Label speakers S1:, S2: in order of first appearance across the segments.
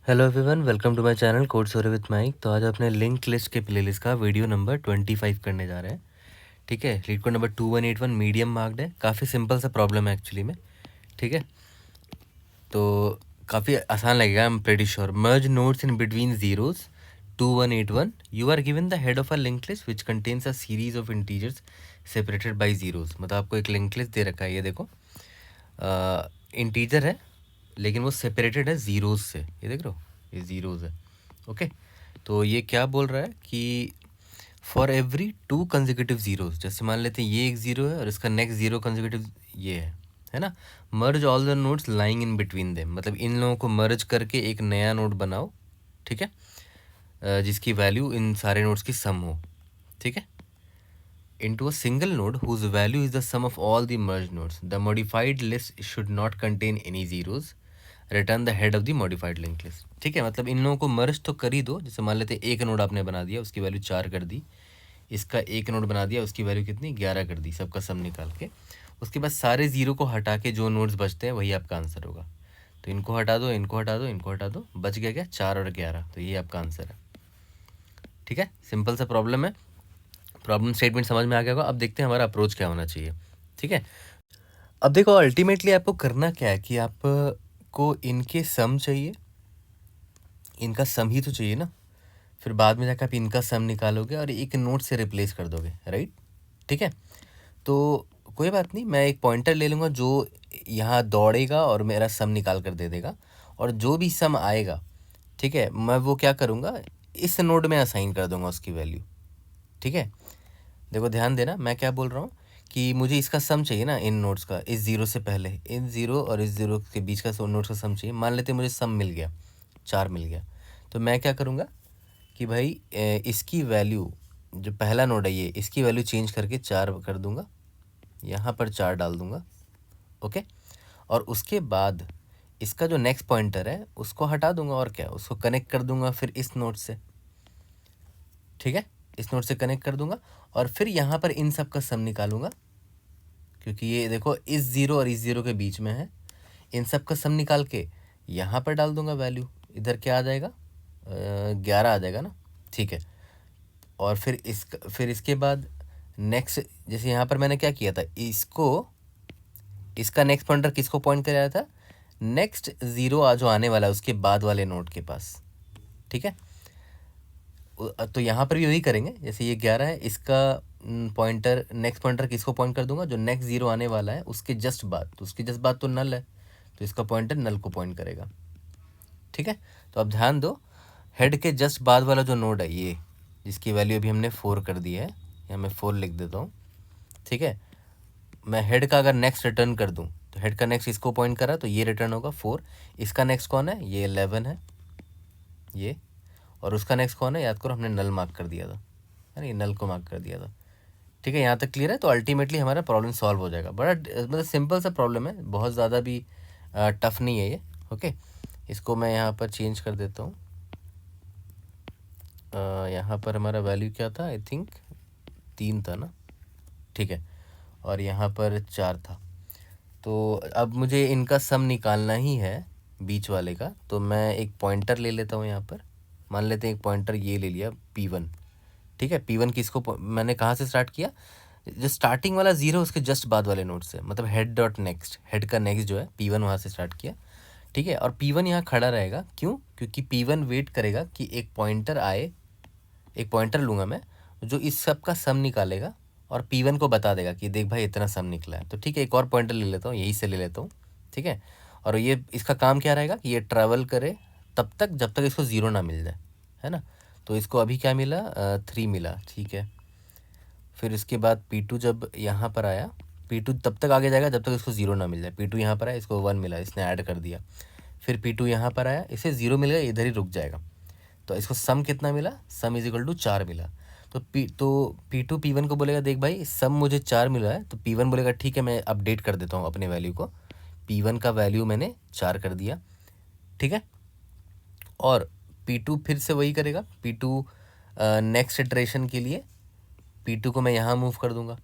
S1: Hello everyone, welcome to my channel code story with Mike. तो आज अपने link list के प्लेलिस्ट का वीडियो नंबर 25 करने जा रहे हैं। ठीक है, LeetCode number 2181 medium marked है। काफ़ी सिंपल सा प्रॉब्लम है एक्चुअली में। ठीक है, तो काफ़ी आसान लगेगा, I am pretty sure. Merge nodes in between zeros 2181 you are given the head of a link list which contains a series of integers separated by zeros. मतलब आपको एक लिंक लिस्ट दे रखा है, ये देखो इंटीजर है लेकिन वो सेपरेटेड है ज़ीरोज़ से। ये देख रहे हो, ये ज़ीरोज़ है। ओके, तो ये क्या बोल रहा है कि फॉर एवरी 2 कंसेक्यूटिव ज़ीरोज़, जैसे मान लेते हैं ये एक ज़ीरो है और इसका नेक्स्ट ज़ीरो कंसेक्यूटिव ये है ना। Merge all the nodes lying in between them, मतलब इन लोगों को मर्ज करके एक नया नोड बनाओ। ठीक है, जिसकी वैल्यू इन सारे नोड्स की सम हो। ठीक है, into a single node whose value is the sum of all the merged nodes. The modified list should not contain any zeros. Return the head of the modified linked list. ठीक है, मतलब इन लोगों को मर्ज तो कर ही दो। जैसे मान लेते एक नोड आपने बना दिया, उसकी वैल्यू 4 कर दी। इसका एक नोड बना दिया, उसकी वैल्यू कितनी 11 कर दी, सबका सम निकाल के। उसके बाद सारे जीरो को हटा के जो नोड्स बचते हैं वही आपका आंसर होगा। तो इनको हटा दो, इनको हटा दो, इनको हटा दो, बच गया क्या 4 और 11, तो ये आपका आंसर है। ठीक है, सिंपल सा प्रॉब्लम है। प्रॉब्लम स्टेटमेंट समझ में आ गया होगा। अब देखते हैं हमारा अप्रोच क्या होना चाहिए। ठीक है, अब देखो अल्टीमेटली आपको करना क्या है कि आपको इनके सम चाहिए, इनका सम ही तो चाहिए ना। फिर बाद में जाकर आप इनका सम निकालोगे और एक नोट से रिप्लेस कर दोगे, राइट। ठीक है, तो कोई बात नहीं, मैं एक पॉइंटर ले लूँगा जो यहाँ दौड़ेगा और मेरा सम निकाल कर दे देगा। और जो भी सम आएगा, ठीक है, मैं वो क्या करूँगा, इस नोड में असाइन कर दूँगा उसकी वैल्यू। ठीक है, देखो ध्यान देना, मैं क्या बोल रहा हूँ कि मुझे इसका सम चाहिए ना इन नोट्स का, इस ज़ीरो से पहले, इन ज़ीरो और इस ज़ीरो के बीच का नोट्स का सम चाहिए। मान लेते मुझे सम मिल गया, 4 मिल गया, तो मैं क्या करूँगा कि भाई इसकी वैल्यू, जो पहला नोड है ये, इसकी वैल्यू चेंज करके 4 कर दूँगा, यहाँ पर 4 डाल दूँगा। ओके, और उसके बाद इसका जो नेक्स्ट पॉइंटर है उसको हटा दूँगा और क्या, उसको कनेक्ट कर दूँगा फिर इस नोड से। ठीक है, इस नोड से कनेक्ट कर दूंगा और फिर यहाँ पर इन सब का सम निकालूंगा, क्योंकि ये देखो इस ज़ीरो और इस ज़ीरो के बीच में है। इन सब का सम निकाल के यहाँ पर डाल दूंगा वैल्यू, इधर क्या आ जाएगा 11 आ जाएगा ना। ठीक है, और फिर इसके बाद नेक्स्ट, जैसे यहाँ पर मैंने क्या किया था, इसका नेक्स्ट पॉइंटर किसको पॉइंट कर रहा था, नेक्स्ट ज़ीरो जो आने वाला है उसके बाद वाले नोड के पास। ठीक है, तो यहाँ पर भी वही करेंगे, जैसे ये 11 है, इसका पॉइंटर, नेक्स्ट पॉइंटर किसको पॉइंट कर दूंगा, जो नेक्स्ट ज़ीरो आने वाला है उसके जस्ट बाद, तो उसके जस्ट बाद तो नल है, तो इसका पॉइंटर नल को पॉइंट करेगा। ठीक है, तो अब ध्यान दो, हेड के जस्ट बाद वाला जो नोड है ये, जिसकी वैल्यू अभी हमने 4 कर दी है, यहाँ मैं 4 लिख देता हूँ। ठीक है, मैं हेड का अगर नेक्स्ट रिटर्न कर दूँ, तो हेड का नेक्स्ट इसको पॉइंट करा तो ये रिटर्न होगा 4। इसका नेक्स्ट कौन है, ये 11 है ये, और उसका नेक्स्ट कौन है, याद करो हमने नल मार्क कर दिया था, है ना, ये नल को मार्क कर दिया था। ठीक है, यहाँ तक क्लियर है। तो अल्टीमेटली हमारा प्रॉब्लम सॉल्व हो जाएगा। बड़ा मतलब सिंपल सा प्रॉब्लम है, बहुत ज़्यादा भी टफ नहीं है ये। ओके, इसको मैं यहाँ पर चेंज कर देता हूँ। यहाँ पर हमारा वैल्यू क्या था, आई थिंक 3 था ना। ठीक है, और यहाँ पर 4 था। तो अब मुझे इनका सम निकालना ही है बीच वाले का, तो मैं एक पॉइंटर ले लेता हूँ यहाँ पर। मान लेते हैं एक पॉइंटर ये ले लिया P1। ठीक है, P1 किसको मैंने कहाँ से स्टार्ट किया, जो स्टार्टिंग वाला ज़ीरो उसके जस्ट बाद वाले नोड से, मतलब हेड डॉट नेक्स्ट, हेड का नेक्स्ट जो है P1 वहाँ से स्टार्ट किया। ठीक है, और P1 यहाँ खड़ा रहेगा, क्यों, क्योंकि P1 वेट करेगा कि एक पॉइंटर आए, एक पॉइंटर लूँगा मैं जो इस सब का सम निकालेगा और P1 को बता देगा कि देख भाई इतना सम निकला है। तो ठीक है, एक और पॉइंटर ले लेता हूँ, यहीं से ले लेता हूँ। ठीक है, और ये इसका काम क्या रहेगा कि ये ट्रैवल करे तब तक जब तक इसको ज़ीरो ना मिल जाए, है ना। तो इसको अभी क्या मिला, 3 मिला। ठीक है, फिर इसके बाद P2 जब यहाँ पर आया, P2 तब तक आगे जाएगा जब तक इसको ज़ीरो ना मिल जाए। P2 यहाँ पर आया, इसको 1 मिला, इसने ऐड कर दिया। फिर P2 यहाँ पर आया, इसे 0 मिल गया, इधर ही रुक जाएगा। तो इसको सम कितना मिला, सम इज इक्वल टू 4 मिला। तो P2 P1 को बोलेगा देख भाई सम मुझे 4 मिला है, तो P1 बोलेगा ठीक है मैं अपडेट कर देता हूँ अपने वैल्यू को, P1 का वैल्यू मैंने 4 कर दिया। ठीक है, और P2 फिर से वही करेगा, P2 नेक्स्ट इटरेशन के लिए P2 को मैं यहाँ मूव कर दूंगा,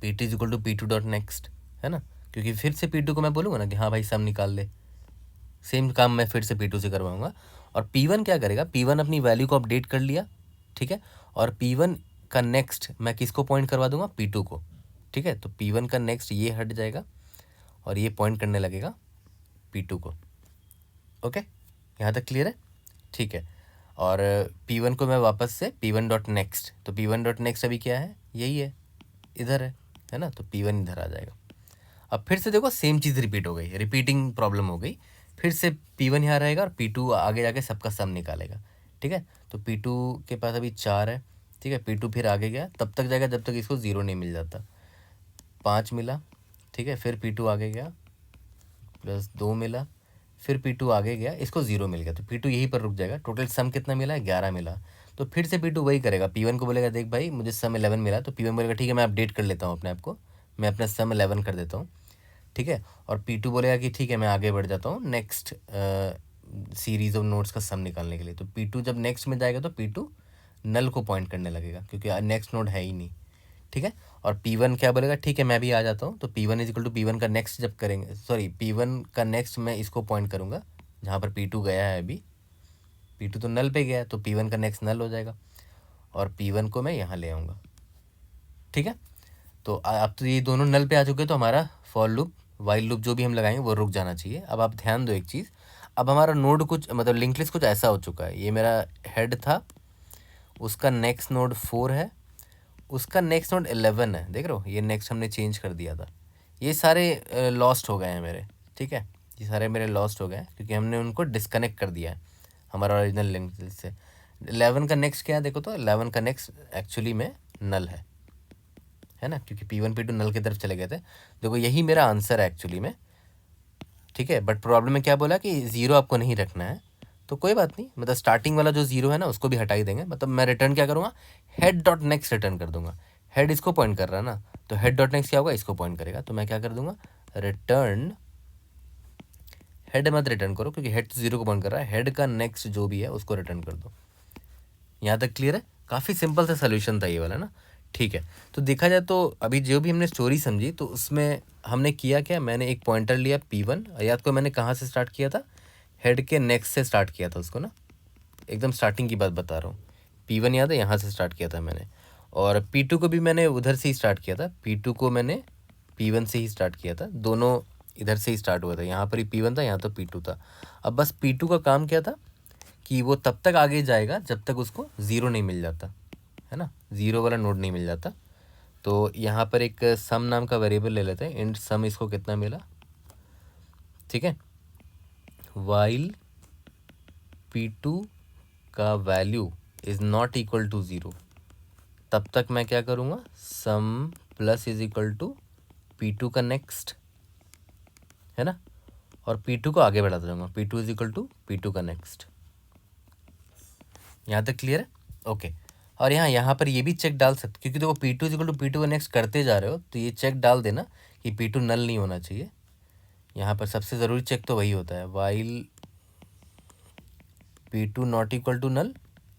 S1: P2 is equal to P2 dot next, है ना, क्योंकि फिर से P2 को मैं बोलूँगा ना कि हाँ भाई सम निकाल ले। सेम काम मैं फिर से P2 से करवाऊँगा। और P1 क्या करेगा, P1 अपनी वैल्यू को अपडेट कर लिया, ठीक है, और P1 का नेक्स्ट मैं किसको पॉइंट करवा दूंगा, P2 को, ठीक है। तो P1 का नेक्स्ट ये हट जाएगा और ये पॉइंट करने लगेगा P2 को। ओके, यहाँ तक क्लियर है, ठीक है। और P1 को मैं वापस से P1 डॉट नेक्स्ट, तो P1 डॉट नेक्स्ट अभी क्या है, यही है, इधर है ना, तो P1 इधर आ जाएगा। अब फिर से देखो सेम चीज़ रिपीट हो गई, रिपीटिंग प्रॉब्लम हो गई। फिर से P1 यहाँ रहेगा और P2 आगे जाके सबका सम निकालेगा, ठीक है। तो P2 के पास अभी 4 है, ठीक है। P2 फिर आगे गया, तब तक जाएगा जब तक इसको 0 नहीं मिल जाता। 5 मिला, ठीक है, फिर P2 आगे गया, प्लस 2 मिला, फिर P2 आगे गया, इसको 0 मिल गया, तो P2 यहीं पर रुक जाएगा। टोटल सम कितना मिला है, 11 मिला। तो फिर से P2 वही करेगा, P1 को बोलेगा देख भाई मुझे सम 11 मिला, तो P1 बोलेगा ठीक है मैं अपडेट कर लेता हूँ अपने आप को, मैं अपना सम 11 कर देता हूँ, ठीक है। और P2 बोलेगा कि ठीक है मैं आगे बढ़ जाता हूँ नेक्स्ट सीरीज ऑफ नोड्स का सम निकालने के लिए। तो P2 जब नेक्स्ट में जाएगा तो P2 नल को पॉइंट करने लगेगा क्योंकि नेक्स्ट नोड है ही नहीं, ठीक है। और P1 क्या बोलेगा, ठीक है मैं भी आ जाता हूँ। तो P1 is equal to P1 का नेक्स्ट जब करेंगे, सॉरी P1 का नेक्स्ट मैं इसको पॉइंट करूँगा जहाँ पर P2 गया है अभी, P2 तो नल पे गया है, तो P1 का नेक्स्ट नल हो जाएगा और P1 को मैं यहाँ ले आऊँगा, ठीक है। तो अब तो ये दोनों नल पे आ चुके हैं, तो हमारा फॉर लूप वाइल लूप जो भी हम लगाएंगे वो रुक जाना चाहिए। अब आप ध्यान दो एक चीज़, अब हमारा नोड कुछ मतलब लिंक लिस्ट कुछ ऐसा हो चुका है, ये मेरा हेड था, उसका नेक्स्ट नोड 4 है, उसका नेक्स्ट नोड 11 है, देख रहे हो, ये नेक्स्ट हमने चेंज कर दिया था। ये सारे लॉस्ट हो गए हैं मेरे, ठीक है, ये सारे मेरे लॉस्ट हो गए हैं क्योंकि हमने उनको डिस्कनेक्ट कर दिया है हमारा ओरिजिनल लिंक लिस्ट से। 11 का नेक्स्ट क्या है देखो, तो 11 का नेक्स्ट एक्चुअली में नल है ना, क्योंकि P1 P2 नल की तरफ चले गए थे। देखो यही मेरा आंसर है एक्चुअली में, ठीक है। बट प्रॉब्लम में क्या बोला कि 0 आपको नहीं रखना है, तो कोई बात नहीं, मतलब स्टार्टिंग वाला जो 0 है ना उसको भी हटा ही देंगे। मतलब मैं रिटर्न क्या करूँगा, हेड डॉट नेक्स्ट रिटर्न कर दूंगा। हेड इसको पॉइंट कर रहा है ना, तो हेड डॉट नेक्स्ट क्या होगा, इसको पॉइंट करेगा। तो मैं क्या कर दूंगा, रिटर्न हेड मत रिटर्न करो क्योंकि हेड तो 0 को पॉइंट कर रहा है, हेड का नेक्स्ट जो भी है उसको रिटर्न कर दो। यहाँ तक क्लियर है, काफ़ी सिंपल सा सोल्यूशन था ये वाला ना, ठीक है। तो देखा जाए तो अभी जो भी हमने स्टोरी समझी तो उसमें हमने किया क्या, मैंने एक पॉइंटर लिया P1, याद को मैंने कहाँ से स्टार्ट किया था, हेड के नेक्स्ट से स्टार्ट किया था उसको ना, एकदम स्टार्टिंग की बात बता रहा हूँ। P1 याद है, यहाँ से स्टार्ट किया था मैंने, और P2 को भी मैंने उधर से ही स्टार्ट किया था। P2 को मैंने P1 से ही स्टार्ट किया था, दोनों इधर से ही स्टार्ट हुआ था, यहाँ पर ही P1 था, यहाँ तो P2 था। अब बस P2 का काम क्या था कि वो तब तक आगे जाएगा जब तक उसको 0 नहीं मिल जाता, है ना, 0 वाला नोड नहीं मिल जाता। तो यहाँ पर एक सम नाम का वेरिएबल ले लेते हैं, इंट सम, इसको कितना मिला, ठीक है। वाइल P2 का value is not equal to 0, तब तक मैं क्या करूँगा, sum plus is equal to P2 का नेक्स्ट, है ना, और P2 को आगे बढ़ाता जाऊँगा, P2 is equal to P2 का नेक्स्ट। यहाँ तक क्लियर है, ओके। और यहाँ पर ये भी चेक डाल सकते, क्योंकि देखो P2 is equal to P2 का नेक्स्ट करते जा रहे हो तो ये चेक डाल देना कि P2 नल नहीं होना चाहिए। यहाँ पर सबसे ज़रूरी चेक तो वही होता है, while P2 not equal to null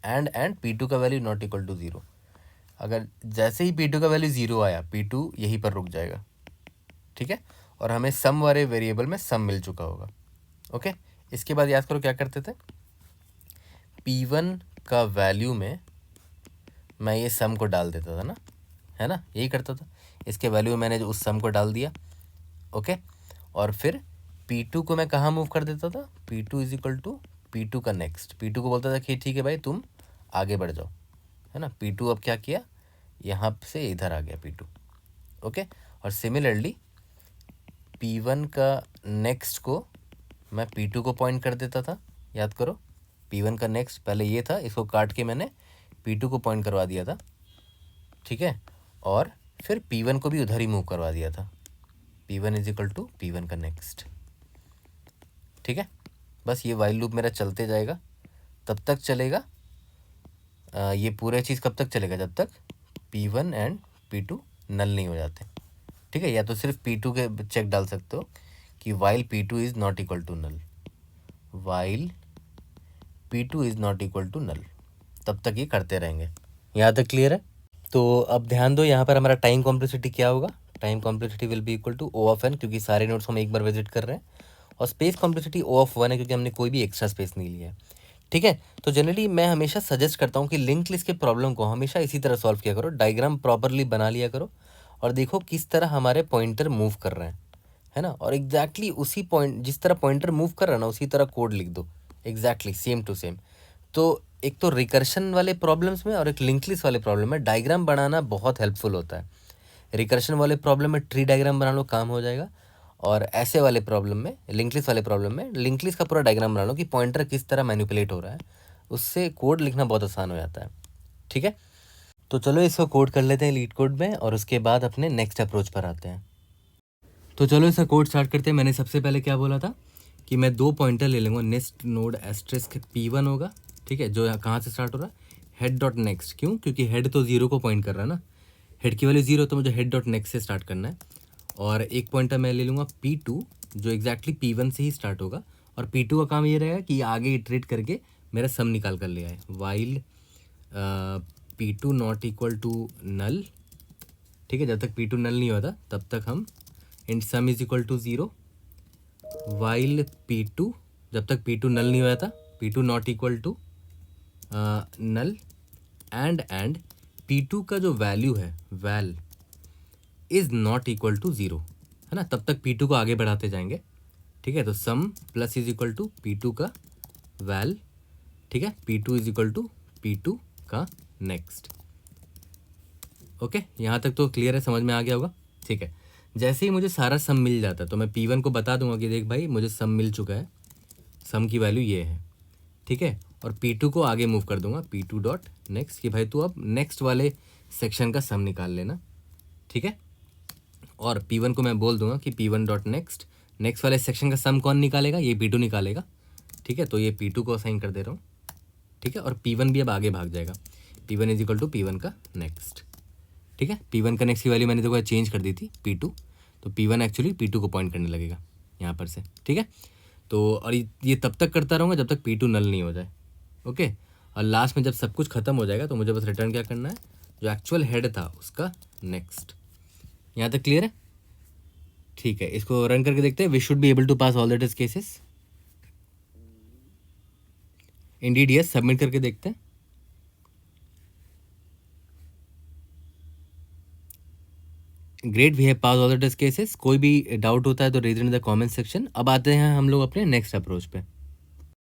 S1: and P2 का वैल्यू नॉट इक्वल टू 0। अगर जैसे ही P2 का वैल्यू 0 आया, P2 यहीं पर रुक जाएगा, ठीक है। और हमें सम वाले वेरिएबल में सम मिल चुका होगा, ओके। इसके बाद याद करो क्या करते थे, P1 का वैल्यू में मैं ये सम को डाल देता था ना, है ना, यही करता था। इसके वैल्यू में मैंने जो उस सम को डाल दिया, ओके। और फिर P2 को मैं कहाँ मूव कर देता था, P2 is equal to P2 का नेक्स्ट, P2 को बोलता था कि ठीक है भाई तुम आगे बढ़ जाओ, है ना। P2 अब क्या किया, यहाँ से इधर आ गया P2, ओके। और सिमिलरली P1 का नेक्स्ट को मैं P2 को पॉइंट कर देता था, याद करो P1 का नेक्स्ट पहले ये था, इसको काट के मैंने P2 को पॉइंट करवा दिया था, ठीक है। और फिर P1 को भी उधर ही मूव करवा दिया था, P1 is equal to P1 का नेक्स्ट, ठीक है। बस ये वाइल लूप मेरा चलते जाएगा, तब तक चलेगा, ये पूरे चीज़ कब तक चलेगा, जब तक P1 एंड P2 नल नहीं हो जाते, ठीक है। या तो सिर्फ P2 के चेक डाल सकते हो कि while P2 is not equal to null, while P2 is not equal to null, तब तक ये करते रहेंगे। यहाँ तक क्लियर है। तो अब ध्यान दो, यहाँ पर हमारा टाइम कॉम्प्लेक्सिटी क्या होगा, time complexity will be equal to O of n, क्योंकि सारे नोड्स हम एक बार विजिट कर रहे हैं, और स्पेस कॉम्प्लेक्सिटी ओ ऑफ 1 है क्योंकि हमने कोई भी एक्स्ट्रा स्पेस नहीं लिया है। ठीक है, तो जनरली मैं हमेशा सजेस्ट करता हूँ कि लिंक लिस्ट के प्रॉब्लम को हमेशा इसी तरह सॉल्व किया करो, डायग्राम प्रॉपरली बना लिया करो और देखो किस तरह हमारे पॉइंटर मूव कर रहे हैं, है ना। और एग्जैक्टली उसी पॉइंट, जिस तरह पॉइंटर मूव कर रहा है ना, उसी तरह कोड लिख दो, एग्जैक्टली सेम टू सेम। तो एक तो रिकर्शन वाले प्रॉब्लम्स में और एक लिंक लिस्ट वाले प्रॉब्लम में डायग्राम बनाना बहुत हेल्पफुल होता है। रिकर्शन वाले प्रॉब्लम में ट्री डायग्राम बना लो, काम हो जाएगा। और ऐसे वाले प्रॉब्लम में, लिंक लिस्ट वाले प्रॉब्लम में, लिंक लिस्ट का पूरा डायग्राम बना लो कि पॉइंटर किस तरह मैनिपुलेट हो रहा है, उससे कोड लिखना बहुत आसान हो जाता है। ठीक है, तो चलो इसको कोड कर लेते हैं लीड कोड में और उसके बाद अपने नेक्स्ट अप्रोच पर आते हैं। तो चलो इसका कोड स्टार्ट करते हैं। मैंने सबसे पहले क्या बोला था कि मैं 2 पॉइंटर ले लूँगा, नेक्स्ट नोड एस्ट्रिस्क P1 होगा, ठीक है, जो कहाँ से स्टार्ट हो रहा है, हेड डॉट नेक्स्ट। क्यों? क्योंकि हेड तो 0 को पॉइंट कर रहा है ना, हेड की वैल्यू 0, तो मुझे हेड डॉट नेक्स्ट से स्टार्ट करना है। और एक पॉइंटर मैं ले लूँगा P2 जो एग्जैक्टली P1 से ही स्टार्ट होगा, और P2 का काम ये रहेगा कि आगे इटरेट करके मेरा सम निकाल कर ले आए, while P2 not equal to null. ठीक है, जब तक P2 नल नहीं होता तब तक हम int sum is equal to 0, while P2, जब तक P2 नल नहीं होता, P2 not equal to null, and P2 का जो वैल्यू है, val is not equal to 0, है ना, तब तक P2 को आगे बढ़ाते जाएंगे। ठीक है, तो sum plus is equal to P2 का वैल, ठीक है, P2 is equal to P2 का नेक्स्ट। ओके, यहाँ तक तो क्लियर है, समझ में आ गया होगा। ठीक है, जैसे ही मुझे सारा सम मिल जाता है तो मैं P1 को बता दूंगा कि देख भाई मुझे सम मिल चुका है, सम की वैल्यू ये है। ठीक है, और P2 को आगे मूव कर दूंगा, P2 डॉट नेक्स्ट, कि भाई तू अब नेक्स्ट वाले सेक्शन का सम निकाल लेना। ठीक है, और P1 को मैं बोल दूंगा कि P1 डॉट नेक्स्ट, नेक्स्ट वाले सेक्शन का सम कौन निकालेगा, ये P2 निकालेगा। ठीक है, तो ये P2 को असाइन कर दे रहा हूँ। ठीक है, और P1 भी अब आगे भाग जाएगा, P1 is equal to P1 का नेक्स्ट। ठीक है, P1 का नेक्स्ट की वैल्यू मैंने देखो चेंज कर दी थी P2, तो P1 एक्चुअली P2 को पॉइंट करने लगेगा यहाँ पर से। ठीक है, तो और ये तब तक करता रहूँगा जब तक P2 नल नहीं हो जाए। ओके, और लास्ट में जब सब कुछ खत्म हो जाएगा तो मुझे बस रिटर्न क्या करना है, जो एक्चुअल हेड था उसका नेक्स्ट। यहाँ तक क्लियर है? ठीक है, इसको रन करके देखते हैं। We should be able to pass all the test cases. Indeed yes, submit करके देखते हैं। Great, we have pass all the test cases. कोई भी डाउट होता है तो read in the comment section. अब आते हैं हम लोग अपने नेक्स्ट अप्रोच पे।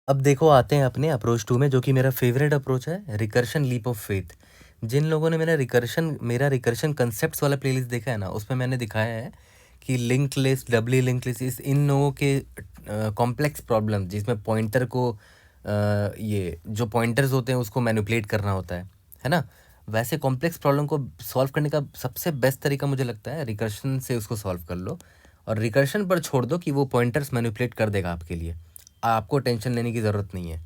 S1: अब देखो आते हैं अपने अप्रोच 2 में, जो कि मेरा फेवरेट अप्रोच है, रिकर्शन लीप ऑफ फेथ। जिन लोगों ने मेरा रिकर्शन कंसेप्ट्स वाला प्लेलिस्ट देखा है ना, उसमें मैंने दिखाया है कि link list, doubly link list, इस इन लोगों के कॉम्प्लेक्स प्रॉब्लम जिसमें पॉइंटर को ये जो पॉइंटर्स होते हैं उसको मैनिपुलेट करना होता है ना, वैसे कॉम्प्लेक्स प्रॉब्लम को सॉल्व करने का सबसे बेस्ट तरीका मुझे लगता है रिकर्शन से उसको सॉल्व कर लो, और रिकर्शन पर छोड़ दो कि वो पॉइंटर्स मैनिपुलेट कर देगा आपके लिए, आपको टेंशन लेने की ज़रूरत नहीं है।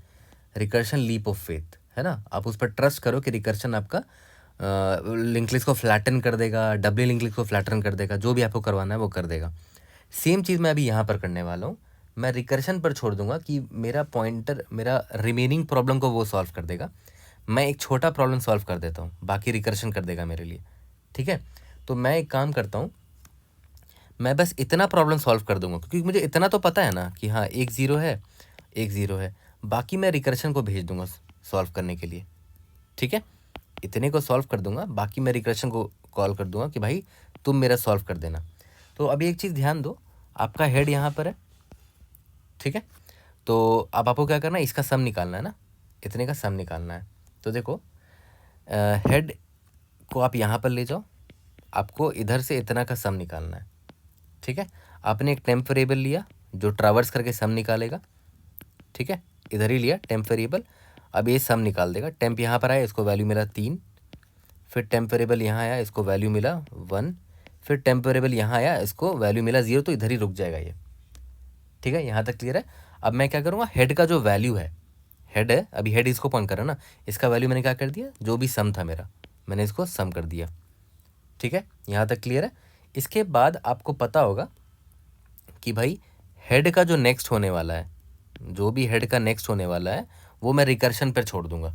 S1: रिकर्शन लीप ऑफ फेथ, है ना, आप उस पर ट्रस्ट करो कि रिकर्शन आपका लिंक लिस्ट को फ्लैटन कर देगा, डब्ली लिंक लिस्ट को फ्लैटन कर देगा, जो भी आपको करवाना है वो कर देगा। सेम चीज़ मैं अभी यहाँ पर करने वाला हूँ। मैं रिकर्शन पर छोड़ दूंगा कि मेरा पॉइंटर मेरा रिमेनिंग प्रॉब्लम को वो सॉल्व कर देगा। मैं एक छोटा प्रॉब्लम सॉल्व कर देता हूँ, बाकी रिकर्शन कर देगा मेरे लिए। ठीक है, तो मैं एक काम करता हूँ, मैं बस इतना प्रॉब्लम सॉल्व कर दूंगा क्योंकि मुझे इतना तो पता है ना कि हाँ एक ज़ीरो है, एक ज़ीरो है, बाकी मैं रिकर्शन को भेज दूंगा सॉल्व करने के लिए। ठीक है, इतने को सॉल्व कर दूंगा, बाकी मैं रिकर्शन को कॉल कर दूंगा कि भाई तुम मेरा सॉल्व कर देना। तो अभी एक चीज़ ध्यान दो, आपका हेड यहाँ पर है। ठीक है, तो अब आपको क्या करना है, इसका सम निकालना है ना, इतने का सम निकालना है। तो देखो हेड को आप यहाँ पर ले जाओ, आपको इधर से इतना का सम निकालना है। ठीक है, आपने एक टेम्प वेरिएबल लिया जो ट्रावर्स करके सम निकालेगा। ठीक है, इधर ही लिया टेम्प वेरिएबल, अब ये सम निकाल देगा। टेम्प यहाँ पर आया, इसको वैल्यू मिला 3, फिर टेम्प वेरिएबल यहाँ आया, इसको वैल्यू मिला 1, फिर टेम्प वेरिएबल यहाँ आया, इसको वैल्यू मिला 0, तो इधर ही रुक जाएगा ये। ठीक है, यहाँ तक क्लियर है। अब मैं क्या करूँगा, हेड का जो वैल्यू है, हेड है, अभी हेड इसको पॉइंट कर रहा है ना, इसका वैल्यू मैंने क्या कर दिया, जो भी सम था मेरा मैंने इसको सम कर दिया। ठीक है, यहाँ तक क्लियर है। इसके बाद आपको पता होगा कि भाई हेड का जो नेक्स्ट होने वाला है, जो भी हेड का नेक्स्ट होने वाला है वो मैं रिकर्शन पर छोड़ दूंगा।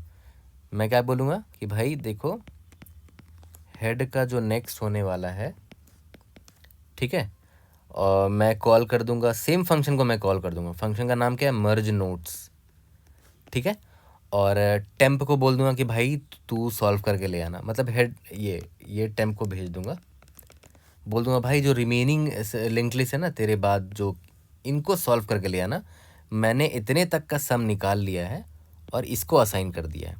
S1: मैं क्या बोलूँगा कि भाई देखो हेड का जो नेक्स्ट होने वाला है, ठीक है, और मैं कॉल कर दूंगा सेम फंक्शन को, मैं कॉल कर दूंगा, फंक्शन का नाम क्या है, मर्ज नोट्स, ठीक है। और टेम्प को बोल दूंगा कि भाई तू सॉल्व करके ले आना, मतलब हेड ये टेम्प को भेज दूंगा, बोल दूंगा भाई जो रिमेनिंग लिंक लिस्ट है ना तेरे बाद, जो इनको सॉल्व करके ले आना, मैंने इतने तक का सम निकाल लिया है और इसको असाइन कर दिया है।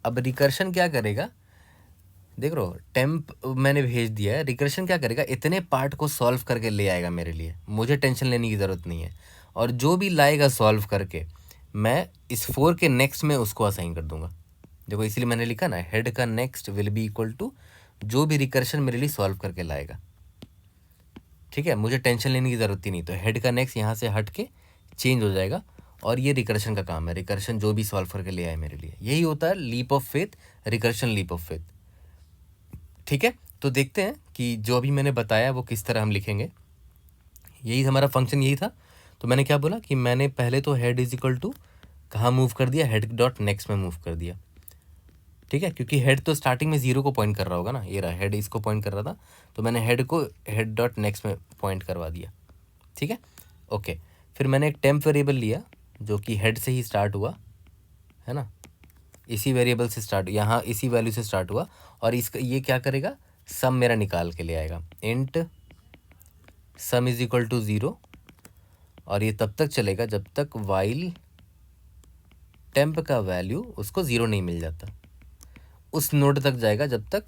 S1: अब रिकर्शन क्या करेगा, देख रहे हो, टेम्प मैंने भेज दिया है, रिकर्शन क्या करेगा, इतने पार्ट को सॉल्व करके ले आएगा मेरे लिए, मुझे टेंशन लेने की ज़रूरत नहीं है। और जो भी लाएगा सॉल्व करके, मैं इस 4 के नेक्स्ट में उसको असाइन कर दूंगा। देखो इसलिए मैंने लिखा ना, हेड का next will be equal to जो भी रिकर्शन मेरे लिए सॉल्व करके लाएगा, ठीक है, मुझे टेंशन लेने की ज़रूरत ही नहीं। तो हेड का नेक्स्ट यहाँ से हट के चेंज हो जाएगा, और ये रिकर्शन का काम है, रिकर्शन जो भी सॉल्व करके ले आए मेरे लिए, यही होता है leap of faith, recursion leap of faith, ठीक है। तो देखते हैं कि जो अभी मैंने बताया वो किस तरह हम लिखेंगे। यही हमारा फंक्शन यही था। तो मैंने क्या बोला कि मैंने पहले तो हेड इज इक्वल टू कहाँ मूव कर दिया, हेड डॉट नेक्स्ट में मूव कर दिया, ठीक है, क्योंकि हेड तो स्टार्टिंग में 0 को पॉइंट कर रहा होगा ना, ये रहा हेड, इसको पॉइंट कर रहा था, तो मैंने हेड को हेड डॉट नेक्स्ट में पॉइंट करवा दिया, ठीक है, ओके। फिर मैंने एक टेम्प वेरिएबल लिया जो कि हेड से ही स्टार्ट हुआ है ना, इसी वेरिएबल से स्टार्ट, यहाँ इसी वैल्यू से स्टार्ट हुआ, और इसका ये क्या करेगा, सम मेरा निकाल के ले आएगा, int sum is equal to 0, और ये तब तक चलेगा जब तक वाइल टेम्प का वैल्यू उसको 0 नहीं मिल जाता, उस नोड तक जाएगा जब तक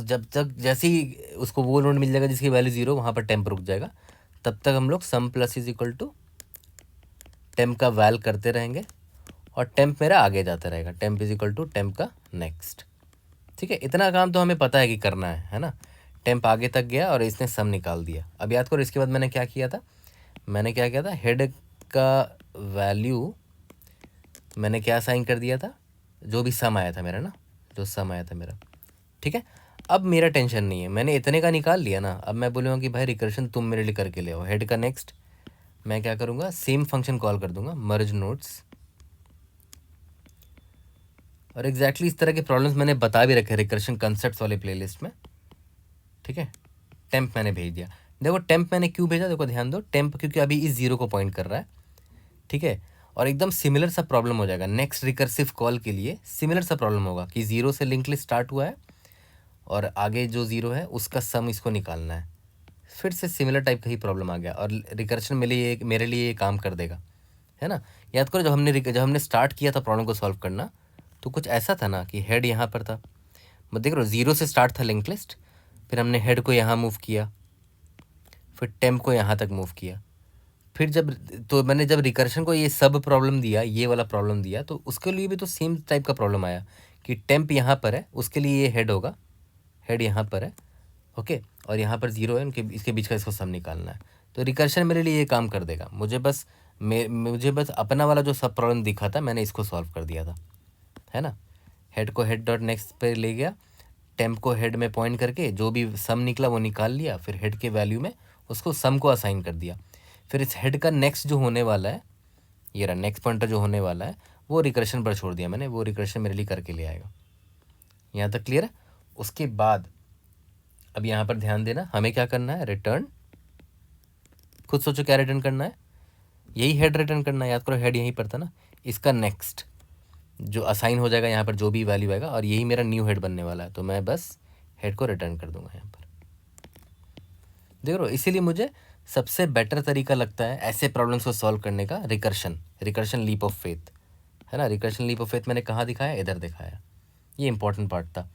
S1: जब तक जैसे ही उसको वो नोड मिल जाएगा जिसकी वैल्यू 0, वहाँ पर टेम्प रुक जाएगा, तब तक हम लोग sum plus is equal to temp का वैल करते रहेंगे, और टेम्प मेरा आगे जाता रहेगा, temp is equal to temp का नेक्स्ट, ठीक है। इतना काम तो हमें पता है कि करना है ना। टेम्प आगे तक गया और इसने सम निकाल दिया। अब याद करो इसके बाद मैंने क्या किया था, मैंने क्या किया था, हेड का वैल्यू मैंने क्या साइन कर दिया था, जो भी सम आया था मेरा ना, जो सम आया था मेरा, ठीक है। अब मेरा टेंशन नहीं है, मैंने इतने का निकाल लिया ना, अब मैं बोलूँगा कि भाई रिकर्शन तुम मेरे लिए करके ले आओ। हेड का नेक्स्ट मैं क्या करूँगा, सेम फंक्शन कॉल कर दूंगा, मर्ज नोट्स, और एग्जैक्टली इस तरह के प्रॉब्लम्स मैंने बता भी रखे रिकर्शन कंसेप्ट वाले प्लेलिस्ट में, ठीक है। टेम्प मैंने भेज दिया, देखो टेम्प मैंने क्यों भेजा, देखो ध्यान दो, टेम्प क्योंकि अभी इस 0 को पॉइंट कर रहा है, ठीक है, और एकदम सिमिलर सा प्रॉब्लम हो जाएगा नेक्स्ट रिकर्सिव कॉल के लिए, सिमिलर सा प्रॉब्लम होगा कि 0 से लिंक लिस्ट स्टार्ट हुआ है और आगे जो 0 है उसका सम इसको निकालना है, फिर से सिमिलर टाइप का ही प्रॉब्लम आ गया, और रिकर्शन मेरे लिए ये काम कर देगा, है ना। याद करो जब हमने स्टार्ट किया था प्रॉब्लम को सॉल्व करना, तो कुछ ऐसा था ना कि हेड यहाँ पर था, मैं देख रहा हूँ 0 से स्टार्ट था लिंक लिस्ट, फिर हमने हेड को यहाँ मूव किया, फिर टेम्प को यहाँ तक मूव किया, फिर मैंने जब रिकर्शन को ये सब प्रॉब्लम दिया, ये वाला प्रॉब्लम दिया, तो उसके लिए भी तो सेम टाइप का प्रॉब्लम आया कि टेम्प यहाँ पर है, उसके लिए ये हेड होगा, हेड यहाँ पर है, ओके, और यहाँ पर 0 है, उनके इसके बीच का इसको सम निकालना है। तो रिकर्शन मेरे लिए ये काम कर देगा, मुझे बस अपना वाला जो सब प्रॉब्लम दिखा था मैंने इसको सॉल्व कर दिया था, है ना। हेड को हेड डॉट नेक्स्ट पे ले गया, टेम्प को हेड में पॉइंट करके जो भी सम निकला वो निकाल लिया, फिर हेड के वैल्यू में उसको सम को असाइन कर दिया, फिर इस हेड का नेक्स्ट जो होने वाला है, ये रहा नेक्स्ट पॉइंटर जो होने वाला है, वो रिकर्शन पर छोड़ दिया मैंने, वो रिकर्शन मेरे लिए करके ले आएगा। यहाँ तक क्लियर है। उसके बाद अब यहाँ पर ध्यान देना, हमें क्या करना है, रिटर्न, खुद सोचो क्या रिटर्न करना है, यही हेड रिटर्न करना है, याद करो हेड यहीं पर था ना, इसका नेक्स्ट जो असाइन हो जाएगा यहाँ पर जो भी वैल्यू आएगा, और यही मेरा न्यू हेड बनने वाला है, तो मैं बस हेड को रिटर्न कर दूंगा यहाँ पर, देख रहे हो। इसीलिए मुझे सबसे बेटर तरीका लगता है ऐसे प्रॉब्लम्स को सॉल्व करने का रिकर्शन लीप ऑफ फेथ, है ना। रिकर्शन लीप ऑफ फेथ मैंने कहाँ दिखाया, इधर दिखाया, ये इंपॉर्टेंट पार्ट था,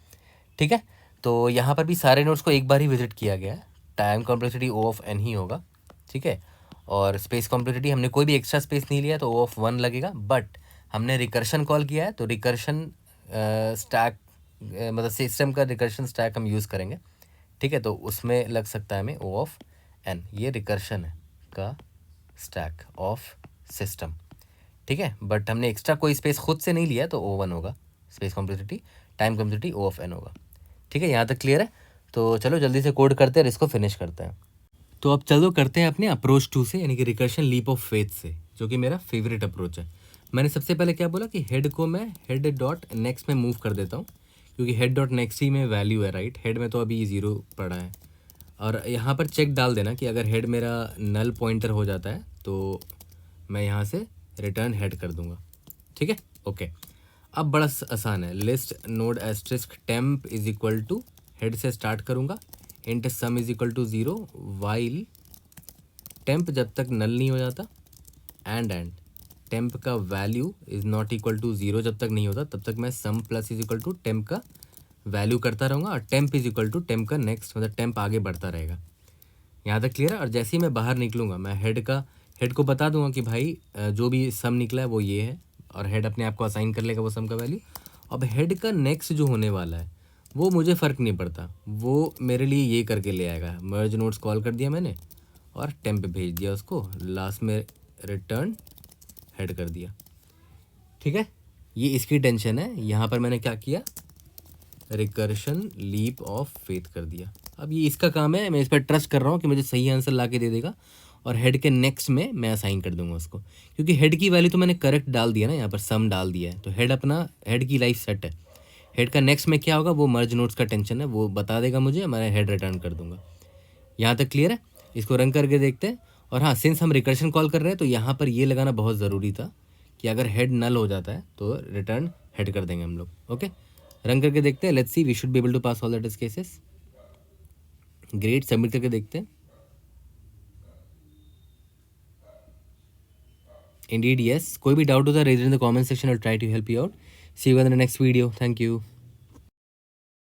S1: ठीक है। तो यहाँ पर भी सारे नोट्स को एक बार ही विजिट किया गया है, time complexity O of n ही होगा, ठीक है, और स्पेस कॉम्प्लेक्सिटी हमने कोई भी एक्स्ट्रा स्पेस नहीं लिया तो O ऑफ 1 लगेगा, बट हमने रिकर्शन कॉल किया है तो रिकर्शन स्टैक मतलब सिस्टम का रिकर्शन स्टैक हम यूज़ करेंगे, ठीक है, तो उसमें लग सकता है हमें O ऑफ n, ये रिकर्शन है का स्टैक ऑफ सिस्टम, ठीक है, बट हमने एक्स्ट्रा कोई स्पेस खुद से नहीं लिया तो O1 होगा, space complexity, time complexity O of n होगा, ठीक है। यहाँ तक क्लियर है। तो चलो जल्दी से कोड करते हैं और इसको फिनिश करते हैं। तो अब चलो करते हैं अपने अप्रोच 2 से, यानी कि रिकर्शन लीप ऑफ फेथ से, जो कि मेरा फेवरेट अप्रोच है। मैंने सबसे पहले क्या बोला कि हेड को मैं हेड डॉट नेक्स्ट में मूव कर देता हूँ, क्योंकि हेड डॉट नेक्स्ट ही में वैल्यू है, राइट, हेड में तो अभी 0 पड़ा है, और यहाँ पर चेक डाल देना कि अगर हेड मेरा नल पॉइंटर हो जाता है तो मैं यहाँ से रिटर्न हेड कर दूंगा, ठीक है। ओके, अब बड़ा आसान है। List node asterisk temp is equal to, head से स्टार्ट करूँगा, int sum is equal to 0 while temp जब तक नल नहीं हो जाता, एंड टेम्प का value is not equal to 0 जब तक नहीं होता, तब तक मैं sum plus is equal to temp का वैल्यू करता रहूँगा, और temp is equal to temp का नेक्स्ट, मतलब टेम्प आगे बढ़ता रहेगा। यहाँ तक क्लियर है। और जैसे ही मैं बाहर निकलूँगा मैं हेड को बता दूंगा कि भाई जो भी सम निकला है वो ये है, और हेड अपने आप को असाइन कर लेगा वो सम का वैल्यू। अब हेड का नेक्स्ट जो होने वाला है वो मुझे फ़र्क नहीं पड़ता, वो मेरे लिए ये करके ले आएगा। मर्ज नोट्स कॉल कर दिया मैंने और टेम्प भेज दिया उसको, लास्ट में रिटर्न हेड कर दिया, ठीक है। ये इसकी टेंशन है। यहाँ पर मैंने क्या किया, रिकर्शन लीप ऑफ फेथ कर दिया। अब ये इसका काम है, मैं इस पर ट्रस्ट कर रहा हूँ कि मुझे सही आंसर ला के दे देगा, और हेड के नेक्स्ट में मैं असाइन कर दूंगा उसको, क्योंकि हेड की वैल्यू तो मैंने करेक्ट डाल दिया ना, यहाँ पर सम डाल दिया है, तो हेड की लाइफ सेट है। हेड का नेक्स्ट में क्या होगा वो मर्ज नोट्स का टेंशन है, वो बता देगा मुझे, मैं हेड रिटर्न कर दूंगा। यहाँ तक क्लियर है। इसको रन करके देखते हैं। और हाँ, सिंस हम रिकर्शन कॉल कर रहे हैं तो यहाँ पर ये लगाना बहुत ज़रूरी था कि अगर हेड नल हो जाता है तो रिटर्न हेड कर देंगे हम लोग। ओके, रन करके देखते हैं। Let's see, we should be able to pass all the test cases. Great, submit करके देखते हैं। Indeed yes. कोई भी डाउट होता है raise in the comment section, I try to help you out. See you in the next video. Thank you.